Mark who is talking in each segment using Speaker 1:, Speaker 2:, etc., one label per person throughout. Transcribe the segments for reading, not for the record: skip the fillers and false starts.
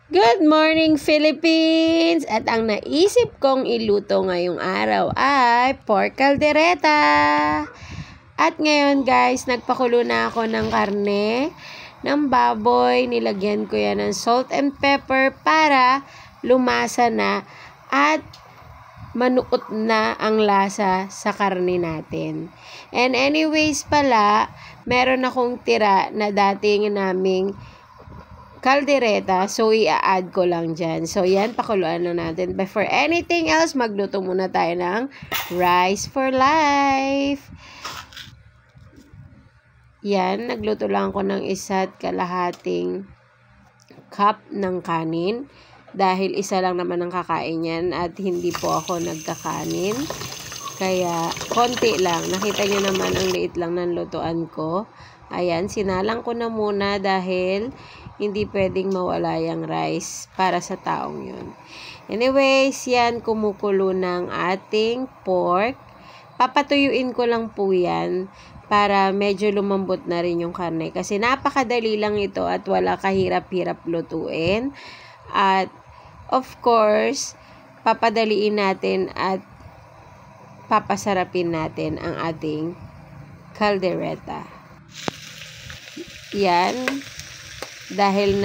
Speaker 1: Good morning, Philippines! At ang naisip kong iluto ngayong araw ay pork caldereta. At ngayon guys, nagpakulo na ako ng karne ng baboy. Nilagyan ko yan ng salt and pepper para lumasa na at manuot na ang lasa sa karne natin. And anyways pala, meron akong tira na dating naming caldereta. So, i-add ko lang dyan. So, yan, pakuluan na natin. But for anything else, magluto muna tayo ng rice for life. Yan, nagluto lang ako ng 1.5 cup ng kanin. Dahil isa lang naman ang kakain yan at hindi po ako nagkakanin. Kaya, konti lang. Nakita nyo naman ang liit lang ng lutuan ko. Ayan, sinalang ko na muna dahil hindi pwedeng mawala yung rice para sa taong yun. Anyways, yan, kumukulo ng ating pork. Papatuyuin ko lang po yan para medyo lumambot na rin yung karne. Kasi napakadali lang ito at wala kahirap-hirap lutuin. At, of course, papadaliin natin at papasarapin natin ang ating caldereta. Yan. Dahil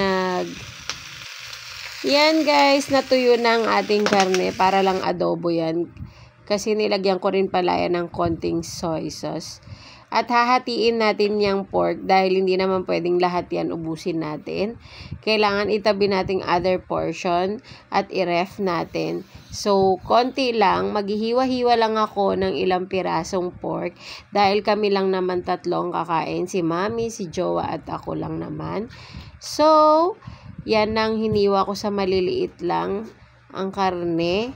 Speaker 1: yan guys, natuyo na ang ating karne para lang adobo yan. Kasi nilagyan ko rin pala yan ng konting soy sauce. At hahatiin natin yung pork dahil hindi naman pwedeng lahat yan ubusin natin. Kailangan itabi nating other portion at i-ref natin. So, konti lang. Maghihiwa-hiwa lang ako ng ilang pirasong pork dahil kami lang naman tatlong kakain. Si Mami, si Jowa at ako lang naman. So, yan ang hiniwa ko sa maliliit lang ang karne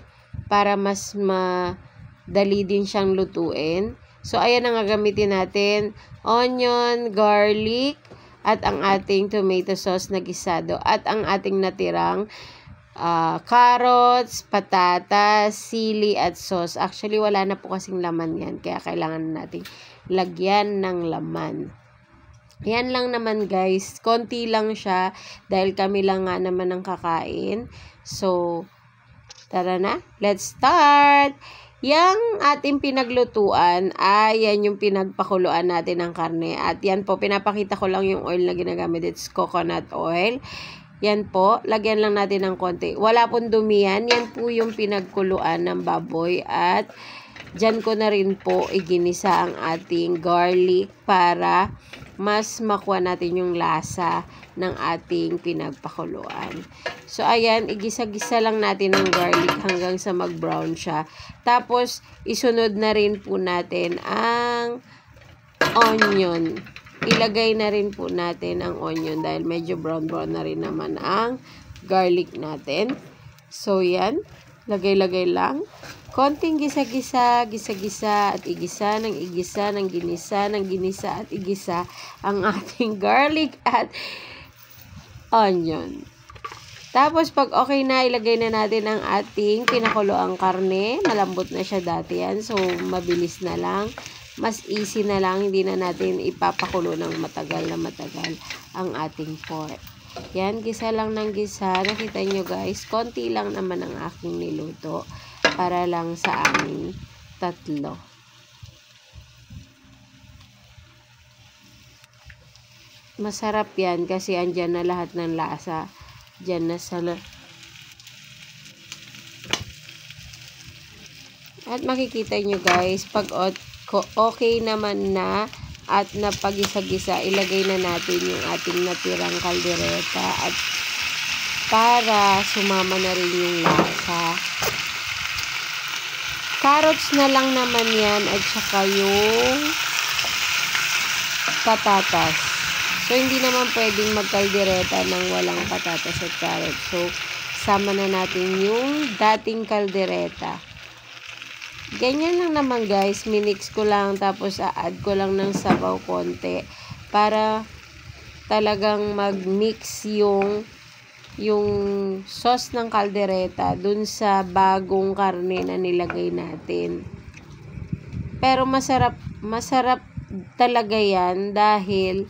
Speaker 1: para mas madali din siyang lutuin. So, ayan ang gagamitin natin. Onion, garlic, at ang ating tomato sauce na gisado. At ang ating natirang carrots, patatas, sili, at sauce. Actually, wala na po kasing laman yan. Kaya kailangan natin lagyan ng laman. Yan lang naman guys. Konti lang siya. Dahil kami lang nga naman ang kakain. So, tara na. Let's start! Yang ating pinaglutuan ay yan yung pinagpakuluan natin ng karne. At yan po, pinapakita ko lang yung oil na ginagamit. It's coconut oil. Yan po, lagyan lang natin ng konti. Wala pong dumi yan. Yan po yung pinagkuluan ng baboy. At dyan ko na rin po iginisa ang ating garlic para mas makuha natin yung lasa ng ating pinagpakuluan. So, ayan, igisa-gisa lang natin ang garlic hanggang sa mag-brown siya. Tapos, isunod na rin po natin ang onion. Ilagay na rin po natin ang onion dahil medyo brown-brown na rin naman ang garlic natin. So, yan. Lagay-lagay lang. Konting gisa-gisa, gisa-gisa at igisa ng igisa ng ginisa ng ginisa at igisa ang ating garlic at onion. Tapos pag okay na, ilagay na natin ang ating pinakuloang karne. Malambot na siya dati yan. So, mabilis na lang. Mas easy na lang. Hindi na natin ipapakulo ng matagal na matagal ang ating pork. Yan, gisa lang ng gisa. Nakita nyo guys, konti lang naman ang aking niluto. Para lang sa aming tatlo. Masarap yan kasi andyan na lahat ng lasa. Diyan na sa... At makikita nyo guys, pag okay naman na at napagisa-gisa, ilagay na natin yung ating natirang caldereta at para sumama na rin yung lasa. Carrots na lang naman yan at saka yung patatas. So, hindi naman pwedeng magkaldereta ng walang patatas at carrots. So, sama na natin yung dating kaldereta. Ganyan lang naman guys. Minix ko lang tapos a-add ko lang ng sabaw konti para talagang mag-mix yung sauce ng caldereta dun sa bagong karne na nilagay natin. Pero masarap talaga yan dahil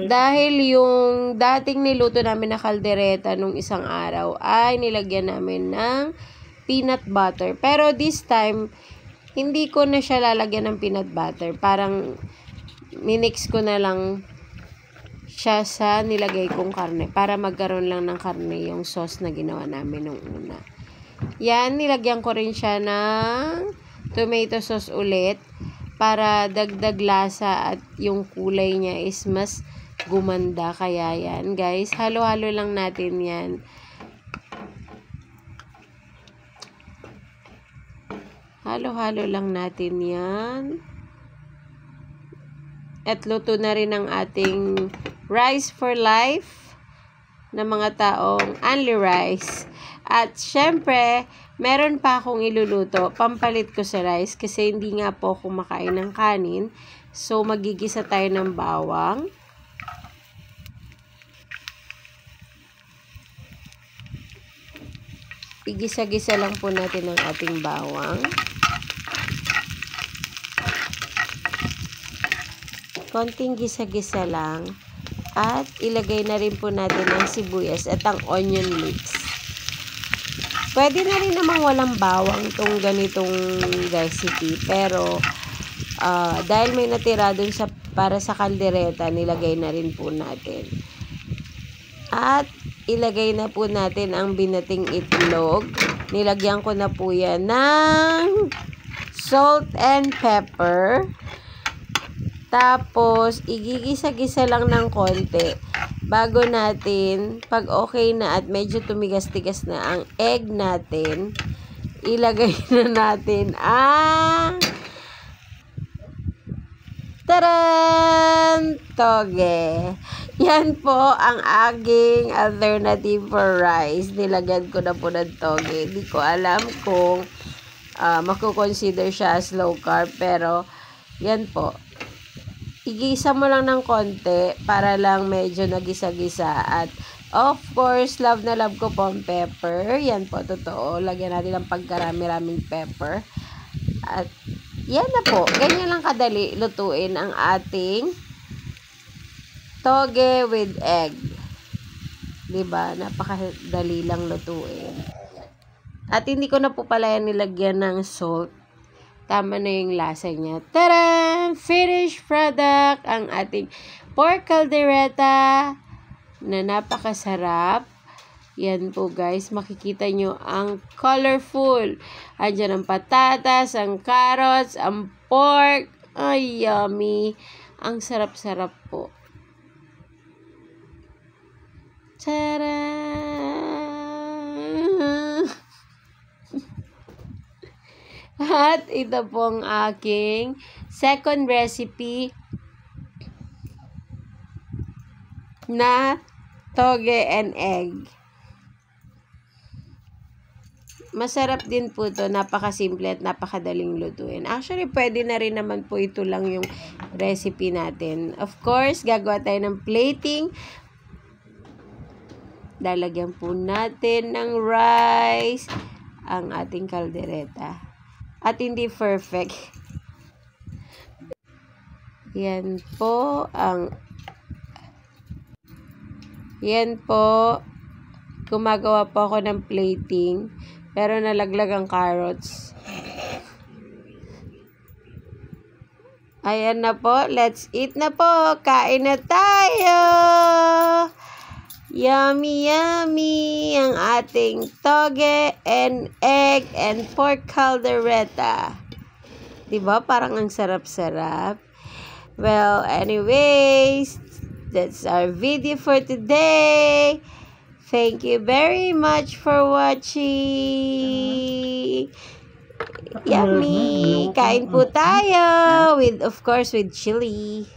Speaker 1: Dahil yung dating niluto namin na kaldereta nung isang araw ay nilagyan namin ng peanut butter. Pero this time, hindi ko na siya lalagyan ng peanut butter. Parang minix ko na lang siya sa nilagay kong karne para magkaroon lang ng karne yung sauce na ginawa namin nung una. Yan, nilagyan ko rin siya ng tomato sauce ulit para dagdag lasa at yung kulay niya is mas gumanda. Kaya yan guys, halo-halo lang natin yan. Halo-halo lang natin yan. At luto na rin ang ating rice for life na mga taong only rice. At syempre, meron pa akong iluluto, pampalit ko sa rice kasi hindi nga po ako makain ng kanin. So, magigisa tayo ng bawang. Igisa-gisa lang po natin ang ating bawang. Konting gisa-gisa lang. At ilagay na rin po natin ang sibuyas at ang onion mix. Pwede na rin namang walang bawang itong ganitong recipe. Pero, dahil may natira dun para sa kaldereta, nilagay na rin po natin. At, ilagay na po natin ang binating itlog. Nilagyan ko na po yan ng salt and pepper. Tapos, igigisa-gisa lang ng konti. Bago natin, pag okay na at medyo tumigas-tigas na ang egg natin, ilagay na natin ang taran! Toge. Yan po ang aking alternative for rice. Nilagyan ko na po ng toge. Hindi ko alam kung makukonsider siya as low carb, pero yan po. Igisa mo lang ng konti para lang medyo nagisa-gisa. At of course, love na love ko po ang pepper. Yan po, totoo. Lagyan natin ng pagkarami-raming pepper. At yan na po. Ganyan lang kadali lutuin ang ating toge with egg. Diba? Napakadali lang lutuin. At hindi ko na po pala yan nilagyan ng salt. Tama na yung lasa niya. Tadam! Finished product! Ang ating pork caldereta na napakasarap. Yan po guys. Makikita nyo ang colorful. Andyan ang patatas, ang carrots, ang pork. Ay, yummy. Ang sarap-sarap po. Tadam! At ito pong aking second recipe na toge and egg. Masarap din po to, napakasimple at napakadaling lutuin. Actually, pwede na rin naman po ito lang yung recipe natin. Of course, gagawa tayo ng plating. Lalagyan po natin ng rice ang ating kaldereta. At hindi perfect. Yan po gumagawa po ako ng plating. Pero nalaglag ang carrots. Ayan na po. Let's eat na po. Kain na tayo. Yummy, yummy. Ang ating toge and egg and pork caldereta. Diba? Parang ang sarap-sarap. Well, anyways, that's our video for today. Thank you very much for watching. Yummy! Kain po tayo with, of course, with chili.